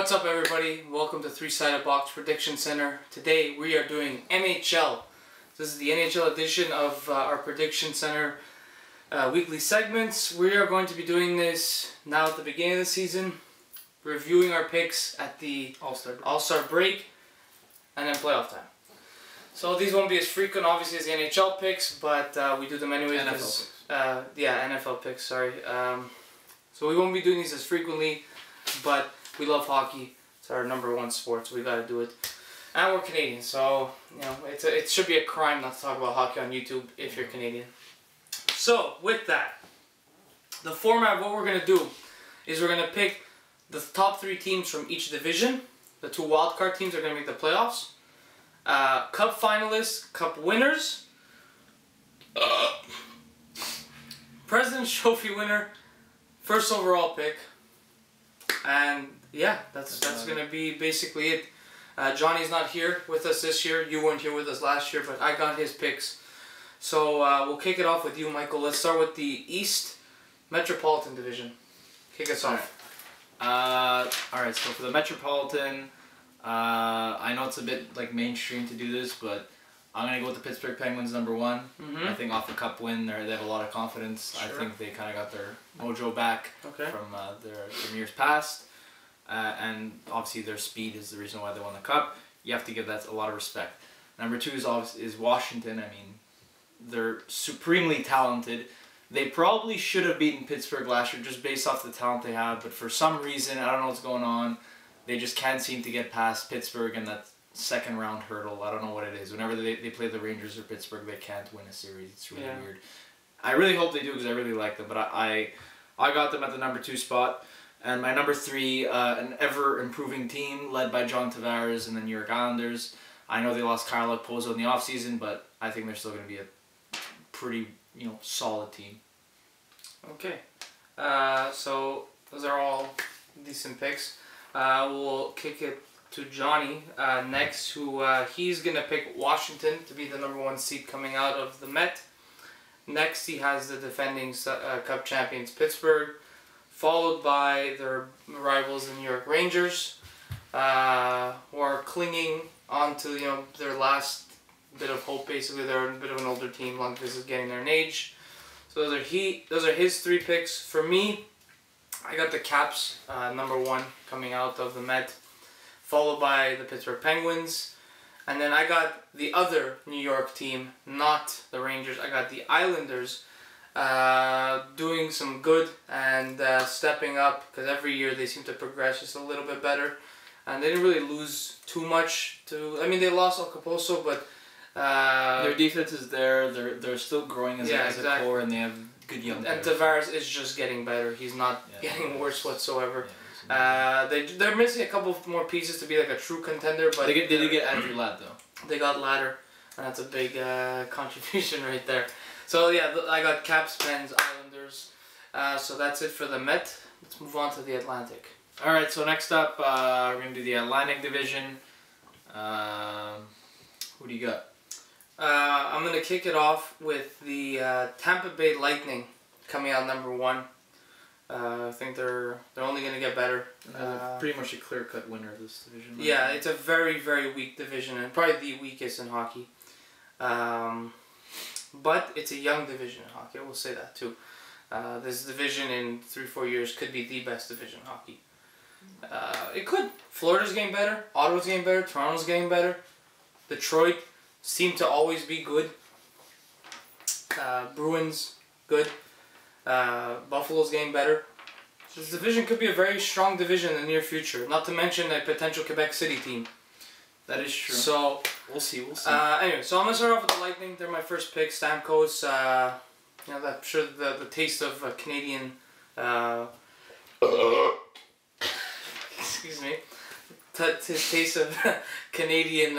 What's up, everybody? Welcome to Three-Sided Box Prediction Center. Today we are doing NHL. This is the NHL edition of our Prediction Center weekly segments. We are going to be doing this now at the beginning of the season, reviewing our picks at the All-Star break, and then playoff time. So these won't be as frequent, obviously, as the NHL picks, but we do them anyway. NFL picks, sorry. So we won't be doing these as frequently, but we love hockey. It's our #1 sport, so we got to do it. And we're Canadian, so it should be a crime not to talk about hockey on YouTube if you're Canadian. So with that, the format of what we're gonna do is we're gonna pick the top 3 teams from each division. The 2 wildcard teams are gonna make the playoffs. Cup finalists, Cup winners, President's Trophy winner, first overall pick, and yeah, that's gonna be basically it. Johnny's not here with us this year. You weren't here with us last year, but I got his picks. So we'll kick it off with you, Michael. Let's start with the East Metropolitan Division. Kick us off. Alright, so for the Metropolitan, I know it's a bit like mainstream to do this, but I'm going to go with the Pittsburgh Penguins #1. I think off the Cup win, they have a lot of confidence. Sure. I think they kind of got their mojo back from their years past. And obviously their speed is the reason why they won the Cup. You have to give that a lot of respect. #2 is Washington. I mean, they're supremely talented. They probably should have beaten Pittsburgh last year just based off the talent they have, but for some reason, I don't know what's going on, they just can't seem to get past Pittsburgh and that second round hurdle. I don't know what it is. Whenever they play the Rangers or Pittsburgh, they can't win a series. It's really weird. I really hope they do because I really like them, but I got them at the #2 spot. And my #3, an ever-improving team led by John Tavares and the New York Islanders. I know they lost Kyle Okposo in the offseason, but I think they're still going to be a pretty, solid team. Okay. So those are all decent picks. We'll kick it to Johnny next, who he's going to pick Washington to be the #1 seed coming out of the Met. Next, he has the defending Cup champions Pittsburgh, followed by their rivals, the New York Rangers, who are clinging on to their last bit of hope. Basically, they're a bit of an older team. Lundqvist is getting there in age. So those are his 3 picks. For me, I got the Caps #1 coming out of the Met, followed by the Pittsburgh Penguins, and then I got the other New York team, not the Rangers. I got the Islanders. Doing some good and stepping up, because every year they seem to progress just a little bit better, and they didn't really lose too much they lost Okposo, but their defense is there. They're still growing as a core, and they have good young players. And Tavares is just getting better. He's not getting worse whatsoever. They're missing a couple more pieces to be like a true contender, but they did get Andrew Ladd though. They got Ladder, and that's a big contribution right there. So yeah, I got Caps, Pens, Islanders. So that's it for the Met. Let's move on to the Atlantic. All right. So next up, we're gonna do the Atlantic Division. Who do you got? I'm gonna kick it off with the Tampa Bay Lightning coming out #1. I think they're only gonna get better. Pretty much a clear-cut winner of this division. Right? Yeah, it's a very, very weak division, and probably the weakest in hockey. But it's a young division in hockey. I will say that too. This division in 3-4 years could be the best division in hockey. It could. Florida's getting better. Ottawa's getting better. Toronto's getting better. Detroit seem to always be good. Bruins, good. Buffalo's getting better. So this division could be a very strong division in the near future. Not to mention a potential Quebec City team. That is true. So we'll see. Anyway, so I'm gonna start off with the Lightning. They're my first pick. Stamkos. I'm sure the taste of Canadian. Excuse me. His taste of Canadian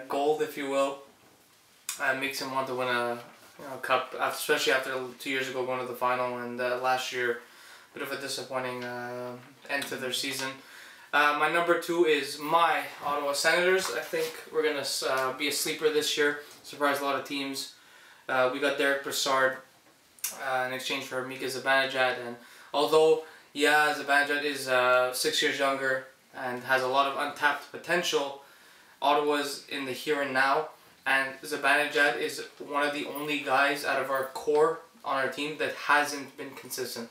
gold, if you will, makes him want to win a cup, especially after 2 years ago going to the final, and last year, a bit of a disappointing end to their season. My #2 is my Ottawa Senators. I think we're going to be a sleeper this year. Surprised a lot of teams. We got Derek Brassard in exchange for Mika Zibanejad. And although Yeah, Zibanejad is 6 years younger and has a lot of untapped potential. Ottawa's in the here and now, and Zibanejad is one of the only guys out of our core on our team that hasn't been consistent.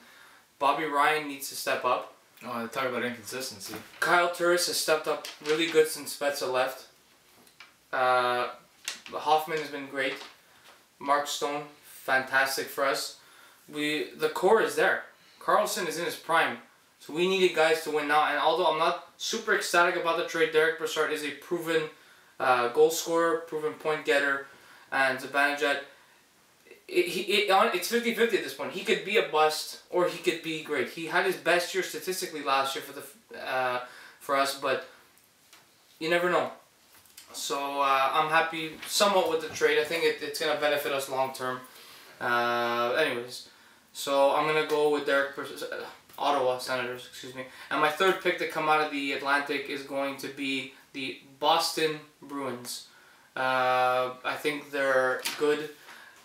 Bobby Ryan needs to step up. Oh, talk about inconsistency. Kyle Turris has stepped up really good since Spezza left. Hoffman has been great. Mark Stone, fantastic for us. The core is there. Carlson is in his prime. So we needed guys to win now. And although I'm not super ecstatic about the trade, Derek Brassard is a proven goal scorer, proven point getter. And Zibanejad, it's 50-50 at this point. He could be a bust or he could be great. He had his best year statistically last year for us, but you never know. So I'm happy somewhat with the trade. I think it's going to benefit us long term. Anyways, so I'm going to go with Ottawa Senators, excuse me. And my third pick to come out of the Atlantic is going to be the Boston Bruins. I think they're good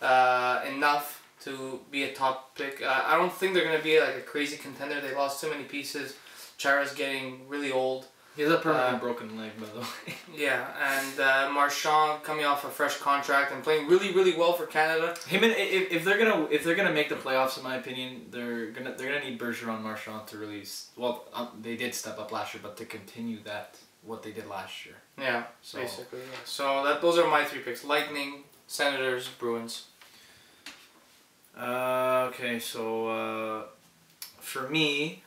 enough to be a top pick. I don't think they're going to be like a crazy contender. They lost too many pieces. Chara's getting really old. He has a permanently broken leg, by the way. Yeah, and Marchand coming off a fresh contract and playing really, really well for Canada. Him and if they're gonna make the playoffs, in my opinion, they're gonna need Bergeron, Marchand to really they did step up last year, but to continue what they did last year. Yeah, so basically. Yeah. So those are my three picks: Lightning, Senators, Bruins. Okay, so for me,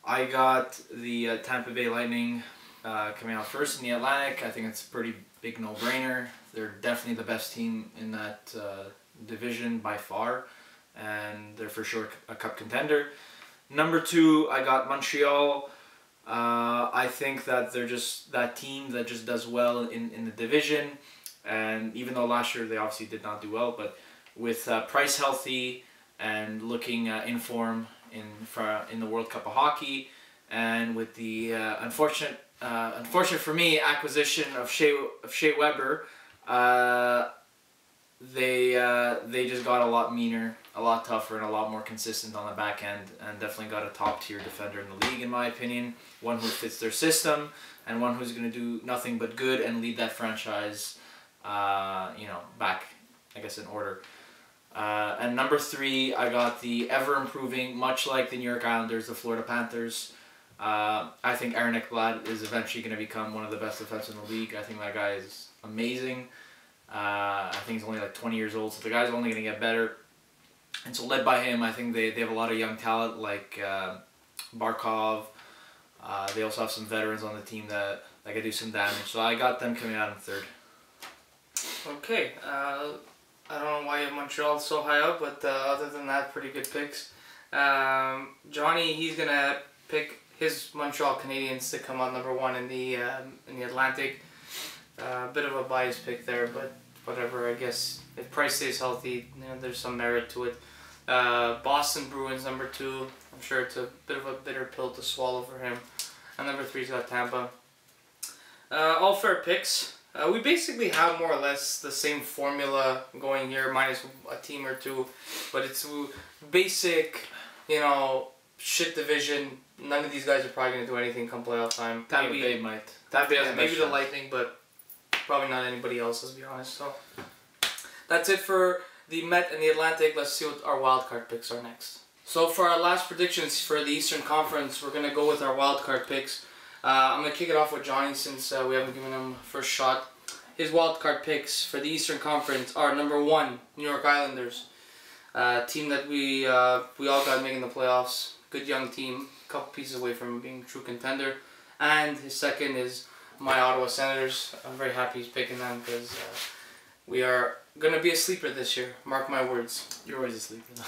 I got the Tampa Bay Lightning coming out first in the Atlantic. I think it's a pretty big no-brainer. They're definitely the best team in that division by far, and they're for sure a cup contender. Number 2, I got Montreal. I think that they're just that team that just does well in the division, and even though last year they obviously did not do well, but with Price healthy and looking in form in the World Cup of Hockey, and with the unfortunate for me acquisition of Shea Weber, they just got a lot meaner, a lot tougher, and a lot more consistent on the back end, and definitely got a top tier defender in the league in my opinion. One who fits their system, and one who's going to do nothing but good and lead that franchise, back, I guess, in order. And number 3, I got the ever-improving, much like the New York Islanders, the Florida Panthers. I think Aaron Ekblad is eventually going to become one of the best defensemen in the league. I think that guy is amazing. I think he's only like 20 years old, so the guy's only going to get better. And so led by him, I think they have a lot of young talent like Barkov. They also have some veterans on the team that can do some damage. So I got them coming out in 3rd. Okay. I don't know why Montreal's so high up, but other than that, pretty good picks. Johnny, he's gonna pick his Montreal Canadiens to come out number 1 in the Atlantic. Bit of a biased pick there, but whatever. I guess if Price stays healthy, there's some merit to it. Boston Bruins number 2. I'm sure it's a bit of a bitter pill to swallow for him. And number 3's got Tampa. All fair picks. We basically have more or less the same formula going here, minus a team or two, but it's basic, shit division. None of these guys are probably going to do anything come playoff time. Tampa Bay might. Tampa Bay, maybe the Lightning, but probably not anybody else, let's be honest. So that's it for the Met and the Atlantic. Let's see what our wildcard picks are next. So for our last predictions for the Eastern Conference, we're going to go with our wildcard picks. I'm going to kick it off with Johnny since we haven't given him first shot. His wildcard picks for the Eastern Conference are number 1, New York Islanders. Team that we all got making the playoffs. Good young team. A couple pieces away from being a true contender. And his second is my Ottawa Senators. I'm very happy he's picking them because we are going to be a sleeper this year. Mark my words. You're always a sleeper though.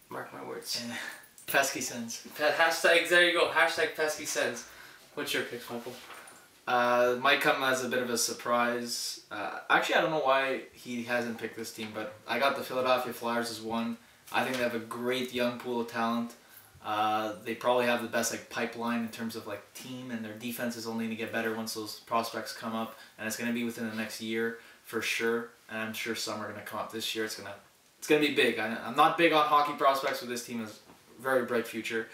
Mark my words. Yeah. Pesky Sens. Hashtag, there you go. Hashtag Pesky Sens. What's your pick, Michael? Might come as a bit of a surprise. Actually, I don't know why he hasn't picked this team, but I got the Philadelphia Flyers as 1. I think they have a great young pool of talent. They probably have the best pipeline in terms of team, and their defense is only going to get better once those prospects come up, and it's going to be within the next year for sure. And I'm sure some are going to come up this year. It's gonna be big. I'm not big on hockey prospects, but this team is very bright future.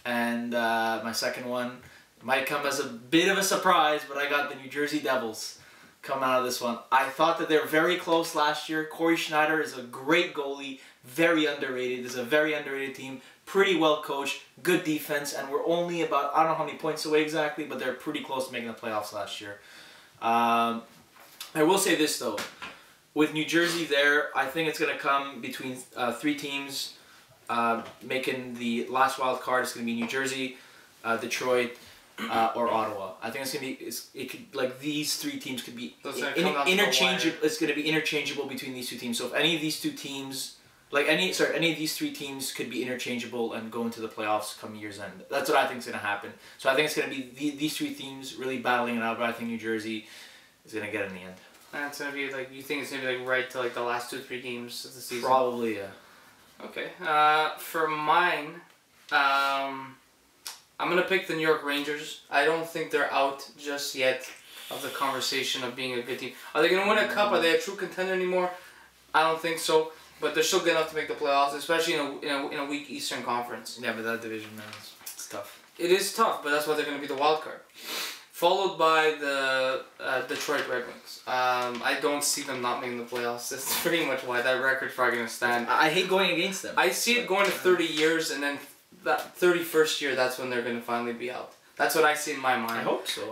And my second one might come as a bit of a surprise, but I got the New Jersey Devils coming out of this one. I thought that they were very close last year. Corey Schneider is a great goalie, very underrated. This is a very underrated team, pretty well coached, good defense, and we're only about, I don't know how many points away exactly, but they're pretty close to making the playoffs last year. I will say this though, with New Jersey there, I think it's going to come between 3 teams making the last wild card. It's going to be New Jersey, Detroit, or Ottawa. I think it's going to be, it could, like, these 3 teams could be interchangeable. It's going to be interchangeable between these 2 teams. So if any of these 2 teams, any of these 3 teams could be interchangeable and go into the playoffs come year's end. That's what I think is going to happen. So I think it's going to be these 3 teams really battling it out, but I think New Jersey is going to get it in the end. And it's going to be like, you think it's going to be like right to like the last 2-3 games of the season? Probably, yeah. Okay. For mine, I'm going to pick the New York Rangers. I don't think they're out just yet of the conversation of being a good team. Are they going to win a cup? Are they a true contender anymore? I don't think so. But they're still good enough to make the playoffs, especially in a weak Eastern Conference. Yeah, but that division, man, it's tough. It is tough, but that's why they're going to be the wild card. Followed by the Detroit Red Wings. I don't see them not making the playoffs. That's pretty much why that record's probably going to stand. I hate going against them. I see it going to 30 years, and then that 31st year, that's when they're going to finally be out. That's what I see in my mind. I hope so.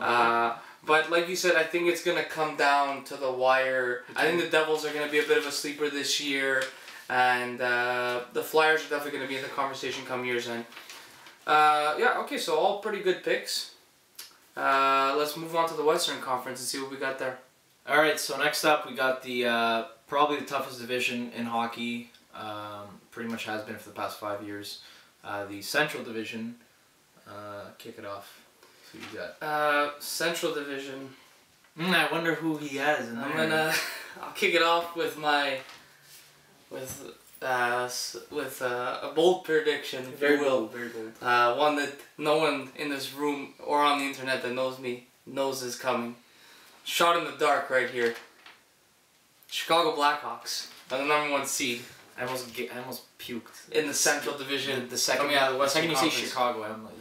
But like you said, I think it's going to come down to the wire. I think the Devils are going to be a bit of a sleeper this year. And the Flyers are definitely going to be in the conversation come year's end. Yeah, okay, so all pretty good picks. Let's move on to the Western Conference and see what we got there. All right, so next up we got the probably the toughest division in hockey. Pretty much has been for the past 5 years. The Central Division. Kick it off. Who you got? Central Division. I wonder who he has. I'll kick it off with my a bold prediction. Very bold, very bold. One that no one in this room or on the internet that knows me knows is coming. Shot in the dark right here. Chicago Blackhawks are the #1 seed. I almost puked. In the Central Division. The second, coming out of the Western you say Conference. Chicago, I'm like...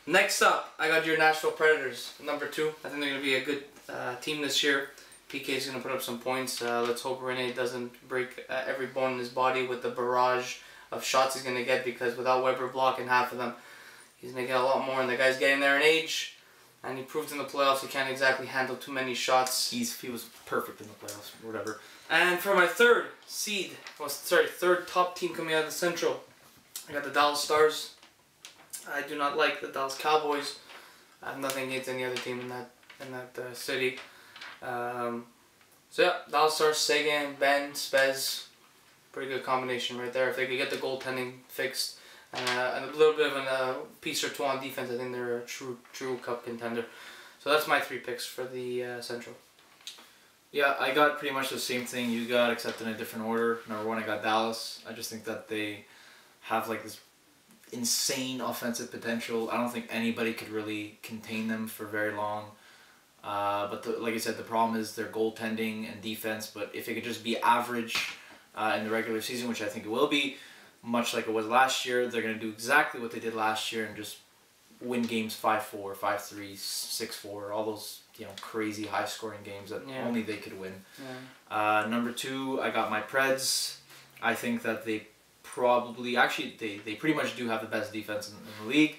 Next up, I got your Nashville Predators, #2. I think they're going to be a good team this year. PK is going to put up some points. Let's hope Rene doesn't break every bone in his body with the barrage of shots he's going to get, because without Weber blocking half of them, he's going to get a lot more. And the guy's getting there in age, and he proved in the playoffs he can't exactly handle too many shots. He was perfect in the playoffs, whatever. And for my third top team coming out of the Central, I got the Dallas Stars. I do not like the Dallas Cowboys. I have nothing against any other team in that city. So yeah, Dallas Stars, Sagan, Ben, Spez, pretty good combination right there. If they could get the goaltending fixed and a little bit of a piece or 2 on defense, I think they're a true cup contender. So that's my 3 picks for the Central. Yeah, I got pretty much the same thing you got, except in a different order. #1, I got Dallas. I just think that they have like this insane offensive potential. I don't think anybody could really contain them for very long. But like I said, the problem is their goaltending and defense. But if it could just be average in the regular season, which I think it will be, much like it was last year, they're going to do exactly what they did last year and just win games 5-4, 5-3, 6-4, all those crazy high-scoring games that only they could win. Yeah. #2, I got my Preds. I think that they probably, actually, they pretty much do have the best defense in the league.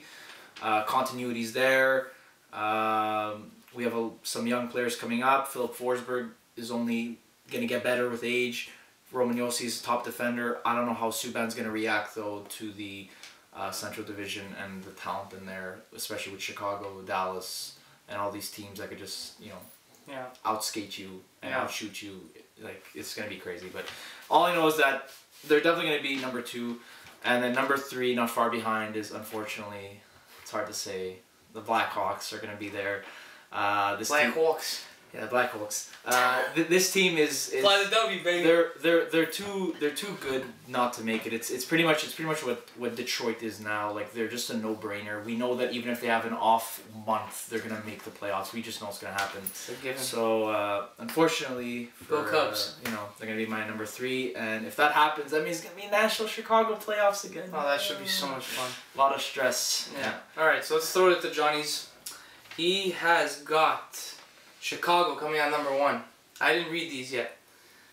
Continuity's there. We have some young players coming up. Philip Forsberg is only going to get better with age. Roman Jossi's top defender. I don't know how Subban's going to react, though, to the Central Division and the talent in there, especially with Chicago, Dallas, and all these teams that could just, outskate you and outshoot you. Like, it's going to be crazy. But all I know is that they're definitely going to be #2. And then #3, not far behind, is, unfortunately, it's hard to say, the Blackhawks are going to be there. Blackhawks. Yeah, Blackhawks. This team is Fly the W, baby. they're too good not to make it. It's pretty much what Detroit is now. Like they're just a no-brainer. We know that even if they have an off month, they're gonna make the playoffs. We just know it's gonna happen. It's a given. So unfortunately, Go Cubs. They're gonna be my number 3, and if that happens, that means it's gonna be National Chicago playoffs again. Oh, that should be so much fun. A lot of stress. Yeah. All right, so let's throw it to Johnny's. He has got Chicago coming out number 1. I didn't read these yet.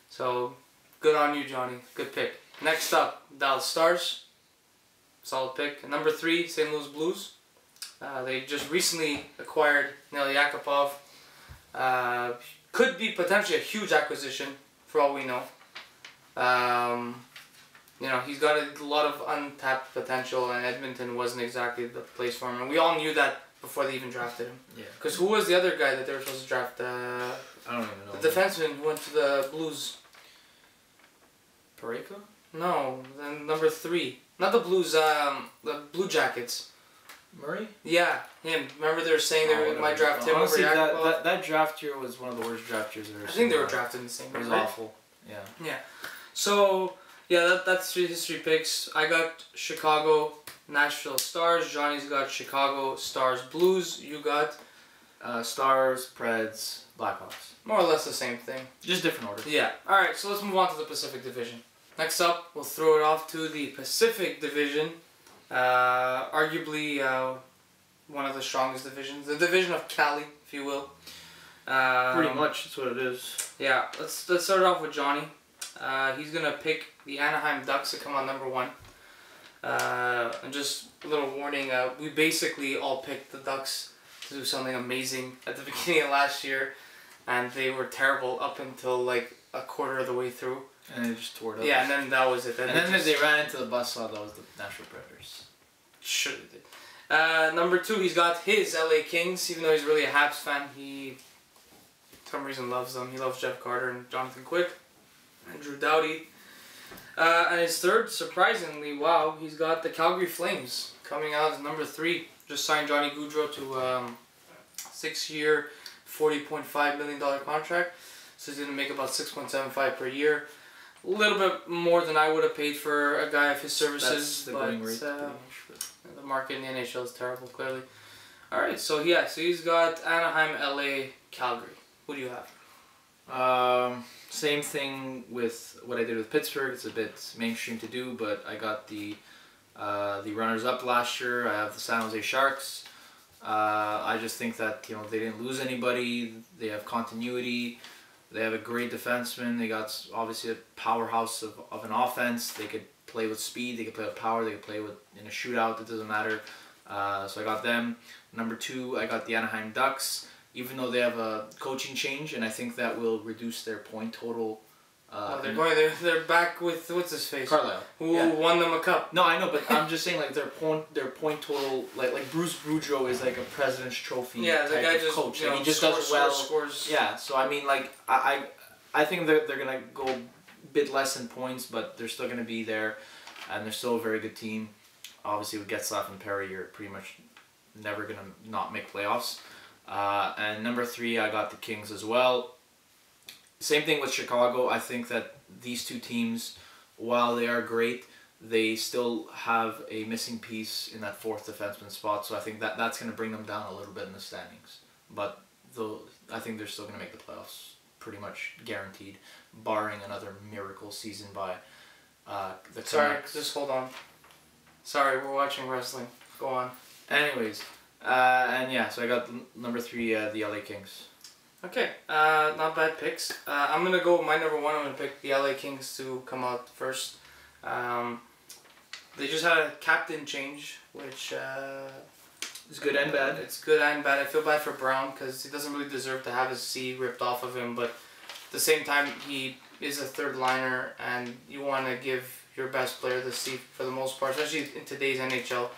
So, good on you, Johnny. Good pick. Next up, Dallas Stars. Solid pick. Number 3, St. Louis Blues. They just recently acquired Nail Yakupov. Could be potentially a huge acquisition, for all we know. He's got a lot of untapped potential, and Edmonton wasn't exactly the place for him. And we all knew that before they even drafted him. Yeah. Because who was the other guy that they were supposed to draft? I don't even know. The defenseman who went to the Blues. Parayko? No, then number 3. Not the Blues, the Blue Jackets. Murray? Yeah, him. Remember they were saying they might draft him Honestly, over Yakupov? that draft year was one of the worst draft years I've ever seen. I think they were drafted in the same It year. was right? awful. Yeah. Yeah. So, yeah, that's his 3 picks. I got Chicago, Nashville Stars. Johnny's got Chicago, Stars, Blues. You got? Stars, Preds, Blackhawks. More or less the same thing. Just different order. Yeah. Alright, so let's move on to the Pacific Division. Next up, we'll throw it off to the Pacific Division. Arguably one of the strongest divisions. The division of Cali, if you will. Pretty much, that's what it is. Yeah, let's start off with Johnny. He's going to pick the Anaheim Ducks to come on number 1. And just a little warning, we basically all picked the Ducks to do something amazing at the beginning of last year, and they were terrible up until like a quarter of the way through. And they just tore it up. Yeah, and then that was it. And then they ran into the buzzsaw that was the Nashville Predators. Sure they did. Number 2, he's got his LA Kings, even though he's really a Habs fan. He, for some reason, loves them. He loves Jeff Carter and Jonathan Quick and Drew Doughty. And his 3rd, surprisingly, wow, he's got the Calgary Flames coming out as number 3. Just signed Johnny Gaudreau to 6-year, $40.5 million contract. So he's going to make about $6.75 per year. A little bit more than I would have paid for a guy of his services. That's the going rate. The market in the NHL is terrible, clearly. Alright, so yeah, so he's got Anaheim, LA, Calgary. Who do you have? Same thing with what I did with Pittsburgh. It's a bit mainstream to do, but I got the runners-up last year. I have the San Jose Sharks. I just think that they didn't lose anybody. They have continuity. They have a great defenseman. They got obviously a powerhouse of an offense. They could play with speed. They could play with power. They could play in a shootout. It doesn't matter. So I got them. Number 2, I got the Anaheim Ducks. Even though they have a coaching change, and I think that will reduce their point total. They're back with what's his face? Carlisle, who won them a cup. No, I know, but I'm just saying like their point total, like Bruce Boudreau is like a President's Trophy type the guy of just coach, and he just does well. Scores. Yeah, so I mean like I think they're gonna go a bit less in points, but they're still gonna be there, and they're still a very good team. Obviously with Getzlaf and Perry, you're pretty much never gonna not make playoffs. And number 3, I got the Kings as well. Same thing with Chicago. I think that these 2 teams, while they are great, they still have a missing piece in that 4th defenseman spot. So I think that's going to bring them down a little bit in the standings. But I think they're still going to make the playoffs, pretty much guaranteed, barring another miracle season by the Canucks. Sorry, just hold on. Sorry, we're watching wrestling. Go on. Anyways, and yeah, so I got number 3, the LA Kings. Okay, not bad picks. I'm going to go with my number 1. I'm going to pick the LA Kings to come out first. They just had a captain change, which is good and bad. It's good and bad. I feel bad for Brown because he doesn't really deserve to have his C ripped off of him, but at the same time, he is a 3rd liner, and you want to give your best player the C for the most part, especially in today's NHL.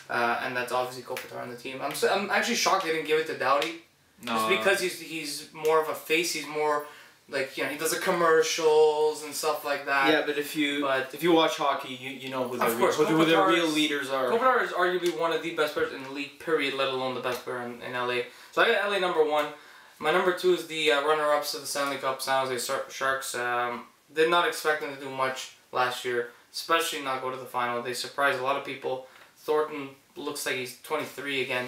And that's obviously Kopitar on the team. I'm actually shocked they didn't give it to Doughty. No. Just because he's more of a face. He's more like he does the commercials and stuff like that. Yeah, but if you watch hockey, you know who their real leaders are. Kopitar is arguably one of the best players in the league. Period. Let alone the best player in LA. So I got LA number 1. My number 2 is the runner-ups of the Stanley Cup, San Jose Sharks. Did not expect them to do much last year, especially not go to the final. They surprised a lot of people. Thornton looks like he's 23 again.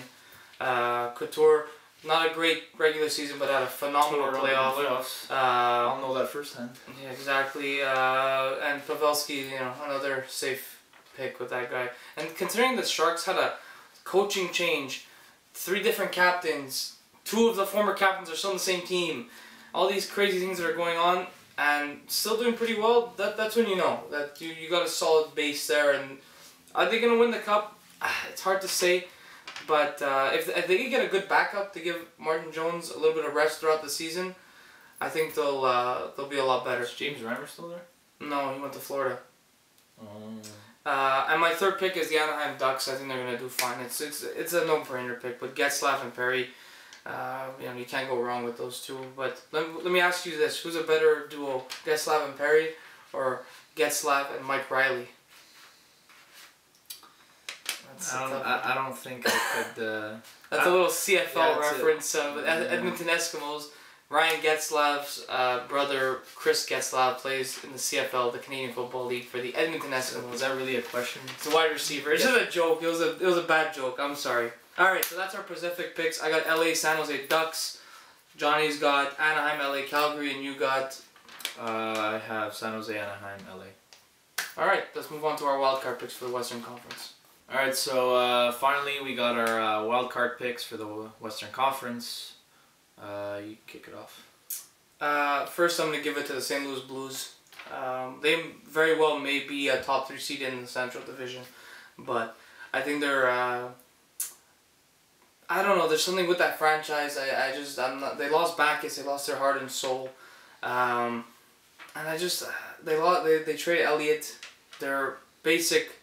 Couture, not a great regular season, but had a phenomenal playoffs. I'll know that firsthand. Yeah, exactly. And Pavelski, another safe pick with that guy. And considering the Sharks had a coaching change, 3 different captains, 2 of the former captains are still on the same team, all these crazy things that are going on, and still doing pretty well, that's when you know that you got a solid base there. And are they going to win the Cup? It's hard to say. But if they can get a good backup to give Martin Jones a little bit of rest throughout the season, I think they'll be a lot better. Is James Reimer still there? No, he went to Florida. Oh. And my third pick is the Anaheim Ducks. I think they're gonna do fine. It's a no-brainer pick. But Getzlaf and Perry, you can't go wrong with those two. But let me ask you this: who's a better duo, Getzlaf and Perry, or Getzlaf and Mike Riley? I don't think I could. That's a little CFL reference. Edmonton Eskimos. Ryan Getzlav's brother, Chris Getzlav, plays in the CFL, the Canadian Football League, for the Edmonton Eskimos. Was that really a question? It's a wide receiver. It's just a joke. It was a bad joke. I'm sorry. All right, so that's our Pacific picks. I got LA San Jose Ducks. Johnny's got Anaheim, LA, Calgary, and you got. I have San Jose, Anaheim, LA. All right, let's move on to our wildcard picks for the Western Conference. Alright, so finally we got our wild card picks for the Western Conference. You kick it off. First, I'm going to give it to the St. Louis Blues. They very well may be a top 3 seed in the Central Division, but I think they're. I don't know. There's something with that franchise. I'm not. They lost Backus. They lost their heart and soul, and they traded Elliott. Their basic,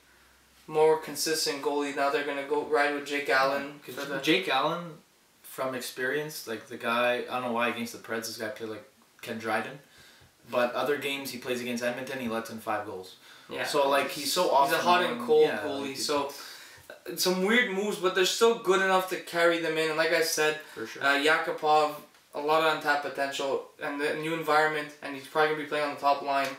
more consistent goalie. Now they're gonna go ride with Jake Allen. Jake Allen, from experience, like the guy, I don't know why against the Preds this guy played like Ken Dryden, but other games he plays against Edmonton, he lets in 5 goals. Yeah. So like he's so often. He's a hot and cold goalie. So some weird moves, but they're still good enough to carry them in. And like I said, for sure. Yakupov, a lot of untapped potential, and the new environment, and he's probably gonna be playing on the top line.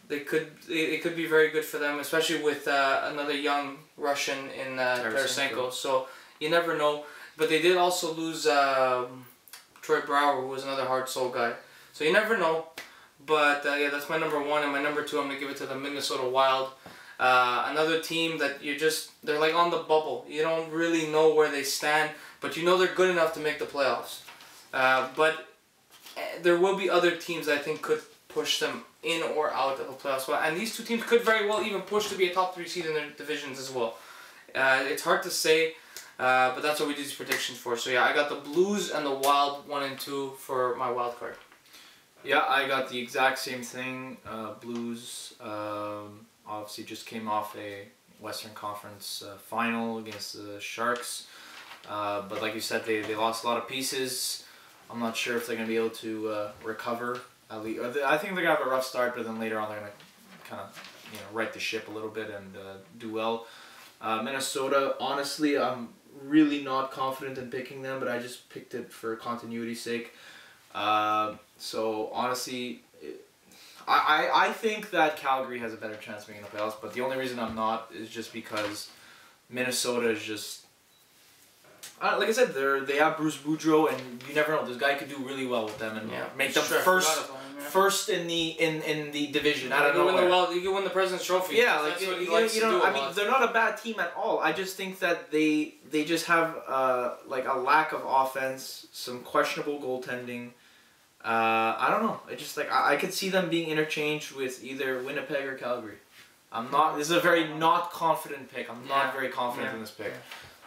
It could be very good for them, especially with another young Russian in Tarasenko. So you never know. But they did also lose Troy Brouwer, who was another heart soul guy. So you never know. But yeah, that's my number 1, and my number 2, I'm gonna give it to the Minnesota Wild. Another team that they're like on the bubble. You don't really know where they stand, but you know they're good enough to make the playoffs. But there will be other teams that I think could push them in or out of the playoffs. And these 2 teams could very well even push to be a top 3 seed in their divisions as well. It's hard to say, but that's what we do these predictions for. So yeah, I got the Blues and the Wild 1 and 2 for my wild card. Yeah, I got the exact same thing. Blues obviously just came off a Western Conference final against the Sharks. But like you said, they lost a lot of pieces. I'm not sure if they're going to be able to recover. I think they're going to have a rough start, but then later on they're going to kind of right the ship a little bit and do well. Minnesota, honestly, I'm really not confident in picking them, but I just picked it for continuity's sake. So honestly, I think that Calgary has a better chance of making the playoffs, but the only reason I'm not is just because Minnesota is just... like I said, they have Bruce Boudreau, and you never know. This guy could do really well with them and make them first in the division. I don't know. You can win the President's Trophy. Yeah, like that's what he likes to do. I mean, they're not a bad team at all. I just think that they just have like a lack of offense, some questionable goaltending. I don't know. It just like I could see them being interchanged with either Winnipeg or Calgary. This is a very not confident pick. I'm not very confident in this pick.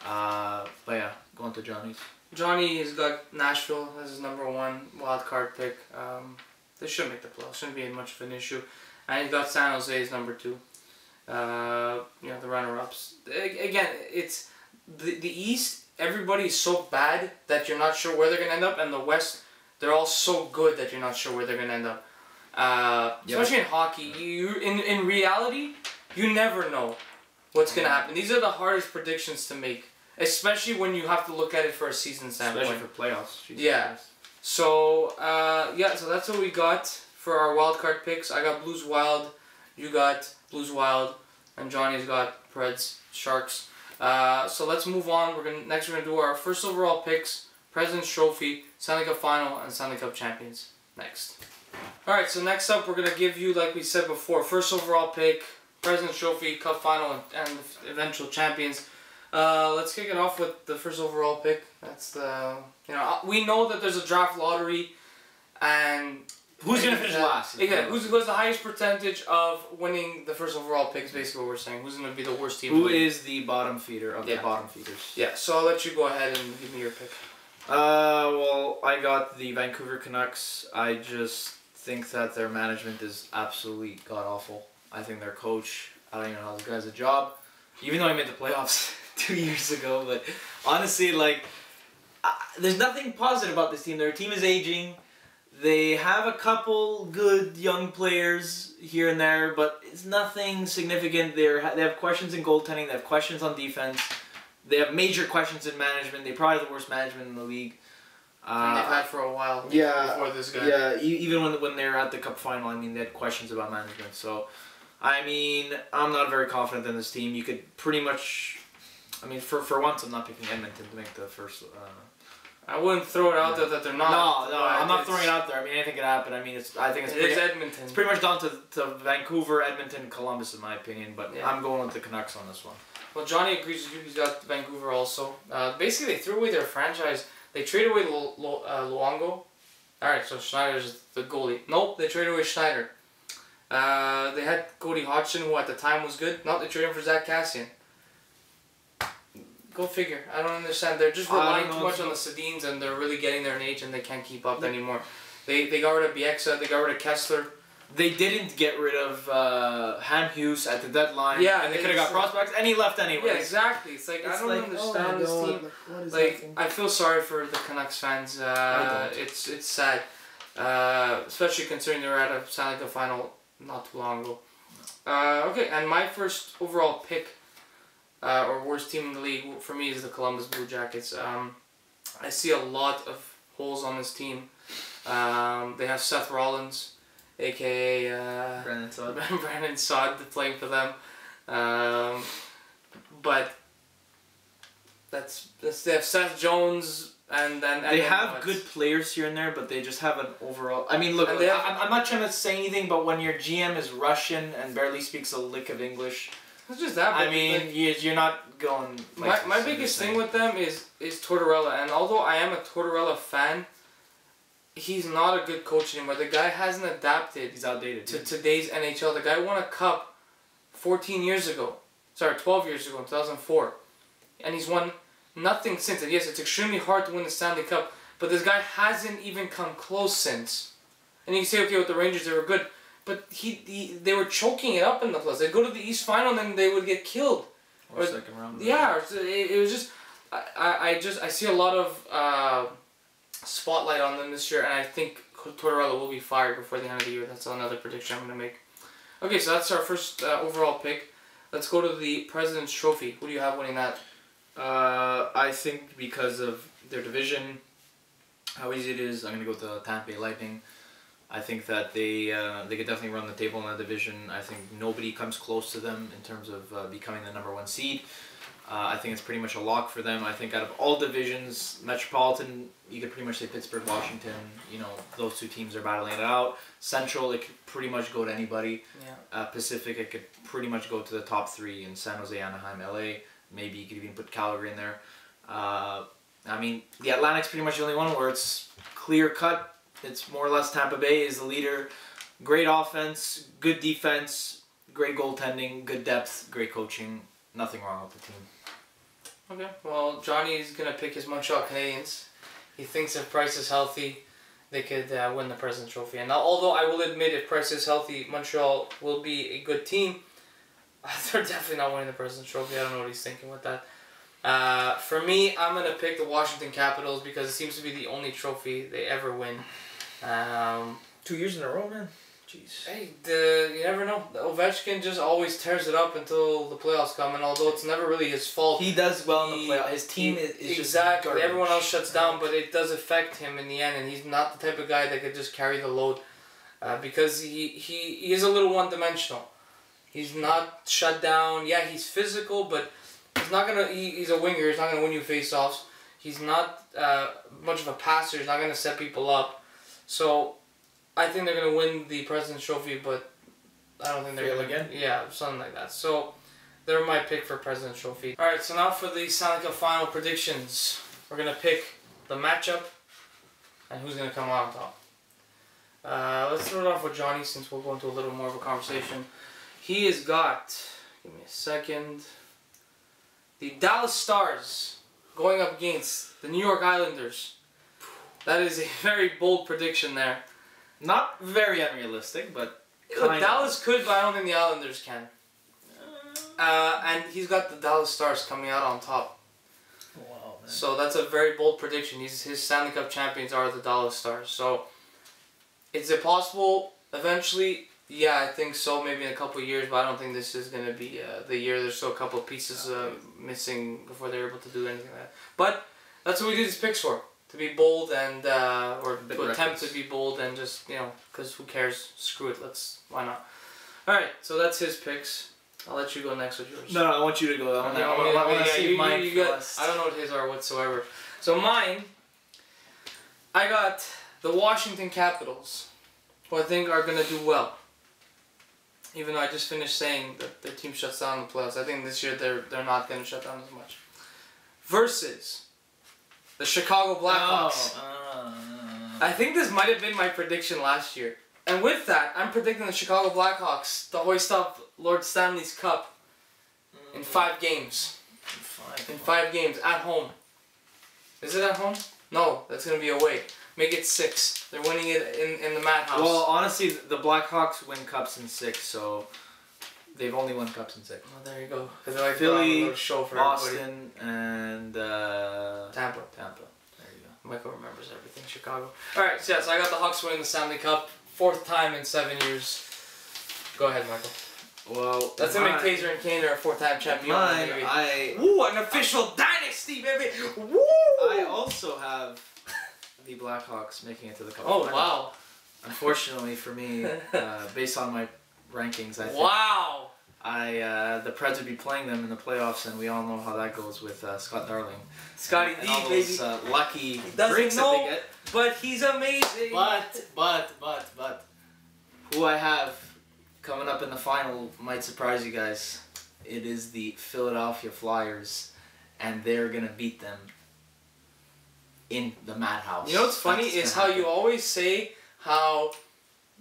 But yeah, going to Johnny's. Johnny has got Nashville as his number 1 wild card pick. They should make the playoffs. Shouldn't be much of an issue. And he's got San Jose as number 2. The runner-ups. Again, it's the East. Everybody's so bad that you're not sure where they're gonna end up, and the West, they're all so good that you're not sure where they're gonna end up. Especially in hockey, in reality, you never know what's gonna happen. These are the hardest predictions to make. especially when you have to look at it for a season standpoint. Especially for playoffs. Jesus Yeah. Christ. So, so that's what we got for our wild card picks. I got Blues Wild, you got Blues Wild, and Johnny's got Preds Sharks. So let's move on. We're gonna do our first overall picks, President's Trophy, Stanley Cup Final, and Stanley Cup Champions next. Alright, so next up we're gonna give you, like we said before, first overall pick, President's Trophy, Cup Final, and eventual champions. Let's kick it off with the first overall pick. That's the, we know that there's a draft lottery, and who's gonna finish last? Yeah, who has the highest percentage of winning the first overall pick is basically what we're saying. Who's gonna be the worst team? Who is the bottom feeder of the Yeah. bottom feeders? Yeah, so I'll let you go ahead and give me your pick. Well, I got the Vancouver Canucks. I just think that their management is absolutely god awful. I think their coach, I don't even know how this guy has a job, even though he made the playoffs 2 years ago. But honestly, like, there's nothing positive about this team. Their team is aging. They have a couple good young players here and there, but it's nothing significant. They have questions in goaltending. They have questions on defense. They have major questions in management. They're probably the worst management in the league. And they've had for a while. Yeah, Before this guy. Yeah, even when they were at the Cup Final, I mean, they had questions about management. So, I mean, I'm not very confident in this team. You could pretty much, I mean, for once, I'm not picking Edmonton to make the first. I wouldn't throw it out there that they're not. No, I'm not throwing it out there. I mean, anything could happen. I mean, I think it's Edmonton. It's pretty much down to Vancouver, Edmonton, Columbus, in my opinion. But Yeah. I'm going with the Canucks on this one. Well, Johnny agrees with you. He's got Vancouver also. Basically, they threw away their franchise. They traded away Luongo. Alright, so Schneider's the goalie. Nope, they traded away Schneider. They had Cody Hodgson, who at the time was good. Nope, they traded him for Zach Kassian. Go figure. I don't understand. They're just relying too much on the Sedins, and they're really getting there in age, and they can't keep up anymore. They got rid of Bieksa. They got rid of Kessler. They didn't get rid of Ham Hughes at the deadline. Yeah, and they could have got prospects, and he left anyway. Yeah, exactly. It's like, I don't understand this team. Like, I feel sorry for the Canucks fans. It's sad, especially considering they were at a Stanley Cup final not too long ago. Okay, and my first overall pick, or worst team in the league for me, is the Columbus Blue Jackets. I see a lot of holes on this team. They have Seth Rollins, aka Brandon Saad. Brandon Saad playing for them, but they have Seth Jones and they have good players here and there, but they just have an overall. I mean, look, I'm not trying to say anything, but when your GM is Russian and barely speaks a lick of English, it's just that. I mean, like, you're not going. Like my biggest thing with them is Tortorella, and although I am a Tortorella fan, he's not a good coach anymore. The guy hasn't adapted. He's outdated to today's NHL. The guy won a cup 14 years ago. Sorry, 12 years ago in 2004. And he's won nothing since. And yes, it's extremely hard to win the Stanley Cup, but this guy hasn't even come close since. And you can say, okay, with the Rangers they were good, but they were choking it up in the playoffs. They'd go to the East Final and then they would get killed. Or second round. Yeah, it was just I see a lot of spotlight on them this year, and I think Tortorella will be fired before the end of the year. That's another prediction I'm going to make. Okay, so that's our first overall pick. Let's go to the President's Trophy. Who do you have winning that? I think because of their division, how easy it is, I'm going to go with the Tampa Bay Lightning. I think that they could definitely run the table in that division. I think nobody comes close to them in terms of becoming the #1 seed. I think it's pretty much a lock for them. I think out of all divisions, Metropolitan, you could pretty much say Pittsburgh, Washington, those two teams are battling it out. Central, it could pretty much go to anybody. Yeah. Pacific, it could pretty much go to the top three in San Jose, Anaheim, LA. Maybe you could even put Calgary in there. I mean, the Atlantic's pretty much the only one where it's clear cut. It's more or less Tampa Bay is the leader. Great offense, good defense, great goaltending, good depth, great coaching. Nothing wrong with the team. Okay, well, Johnny's going to pick his Montreal Canadiens. He thinks if Price is healthy, they could win the President's Trophy. And although I will admit if Price is healthy, Montreal will be a good team, they're definitely not winning the President's Trophy. I don't know what he's thinking with that. For me, I'm going to pick the Washington Capitals because it seems to be the only trophy they ever win. 2 years in a row, man. Jeez. Hey, you never know. Ovechkin just always tears it up until the playoffs come, and although it's never really his fault, He does well in the playoffs. His team is just exactly. garbage. Everyone else shuts down, but it does affect him in the end, and he's not the type of guy that could just carry the load, because he is a little one-dimensional. He's not shut down. Yeah, he's physical, but he's not gonna. He's a winger. He's not gonna win you face-offs. He's not much of a passer. He's not gonna set people up. So I think they're gonna win the President's Trophy, but I don't think they're gonna again. Yeah, something like that. So they're my pick for President's Trophy. All right, so now for the Stanley Cup final predictions. We're gonna pick the matchup and who's gonna come out on top. Let's start off with Johnny, since we'll go into a little more of a conversation. He has got, give me a second, the Dallas Stars going up against the New York Islanders. That is a very bold prediction there. Not very unrealistic, but Look, Dallas could, but I don't think the Islanders can. And he's got the Dallas Stars coming out on top. Wow, man. So that's a very bold prediction. His Stanley Cup champions are the Dallas Stars. So is it possible eventually? Yeah, I think so. Maybe in a couple of years, but I don't think this is going to be the year. There's still a couple of pieces missing before they're able to do anything like that. But that's what we do these picks for. To be bold and, or to attempt to be bold and just, because who cares? Screw it. Why not? Alright, so that's his picks. I'll let you go next with yours. No, I want you to go. I want to see mine first. I don't know what his are whatsoever. So mine, I got the Washington Capitals, who I think are going to do well. Even though I just finished saying that their team shuts down in the playoffs. I think this year they're not going to shut down as much. Versus the Chicago Blackhawks. I think this might have been my prediction last year. And with that, I'm predicting the Chicago Blackhawks to hoist up Lord Stanley's Cup in 5 games. In 5 games, at home. Is it at home? No, that's going to be away. Make it 6. They're winning it in the Madhouse. Well, honestly, the Blackhawks win cups in 6, so they've only won cups in 6. Oh, there you go. Because I Philly, show for Boston, and Tampa. There you go. Michael remembers everything. Chicago. All right, so I got the Hawks winning the Stanley Cup, 4th time in 7 years. Go ahead, Michael. Well, that's to make Taser and Kane are a 4-time champion. Ooh, an official dynasty, baby. Woo! I also have the Blackhawks making it to the Cup. Oh wow! Unfortunately for me, based on my rankings, I think the Preds would be playing them in the playoffs, and we all know how that goes with Scott Darling. Scotty D, all baby. Those, lucky doesn't breaks know, that they get. but he's amazing. But who I have coming up in the final might surprise you guys. It is the Philadelphia Flyers, and they're gonna beat them in the Madhouse. You know what's funny is how you always say how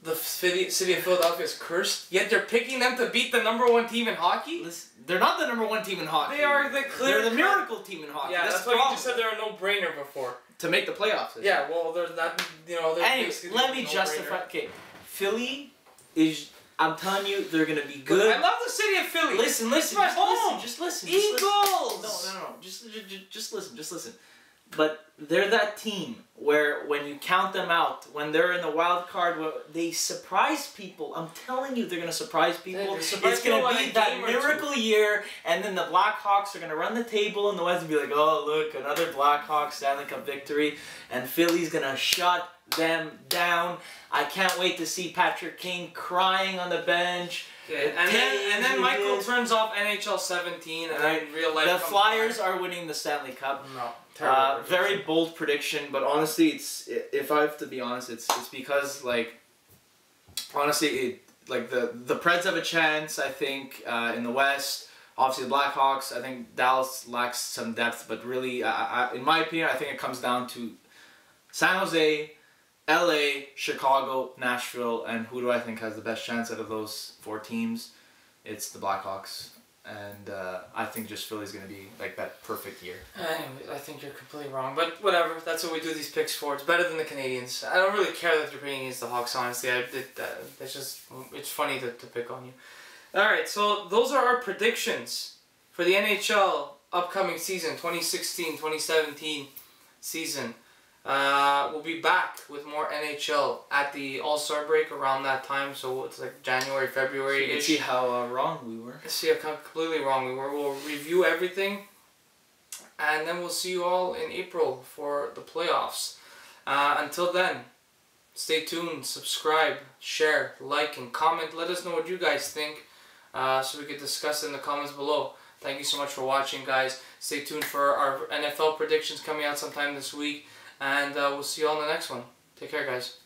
the city of Philadelphia is cursed, yet they're picking them to beat the #1 team in hockey? Listen, they're not the #1 team in hockey. They are the clear... They're the miracle team in hockey. Yeah, that's why you just said they're a no-brainer before. To make the playoffs. Yeah, well, there's that, they're anyways, let me justify... Okay, Philly is... I'm telling you, they're going to be good. I love the city of Philly. Listen, just listen. Eagles! No. Just listen. But they're that team where when you count them out, when they're in the wild card, they surprise people. I'm telling you, they're going to surprise people. It's going to be that miracle year, and then the Blackhawks are going to run the table in the West and be like, oh, look, another Blackhawks Stanley Cup victory, and Philly's going to shut them down. I can't wait to see Patrick Kane crying on the bench. Okay. And then Michael turns off NHL 17 and then real life. The Flyers are winning the Stanley Cup. No. Very bold prediction, but honestly, if I have to be honest, it's because the Preds have a chance. I think in the West, obviously the Blackhawks. I think Dallas lacks some depth, but really, in my opinion, I think it comes down to San Jose, LA, Chicago, Nashville, and who do I think has the best chance out of those 4 teams? It's the Blackhawks. And I think just Philly's going to be like that perfect year. Anyway, I think you're completely wrong. But whatever, that's what we do these picks for. It's better than the Canadians. I don't really care that they're picking against the Hawks, honestly. It's funny to pick on you. Alright, so those are our predictions for the NHL upcoming season, 2016-2017 season. We'll be back with more NHL at the All-Star break around that time. So it's like January, February. So you can see how wrong we were. See how completely wrong we were. We'll review everything. And then we'll see you all in April for the playoffs. Until then, stay tuned, subscribe, share, like, and comment. Let us know what you guys think so we can discuss it in the comments below. Thank you so much for watching, guys. Stay tuned for our NFL predictions coming out sometime this week. And we'll see you all in the next one. Take care, guys.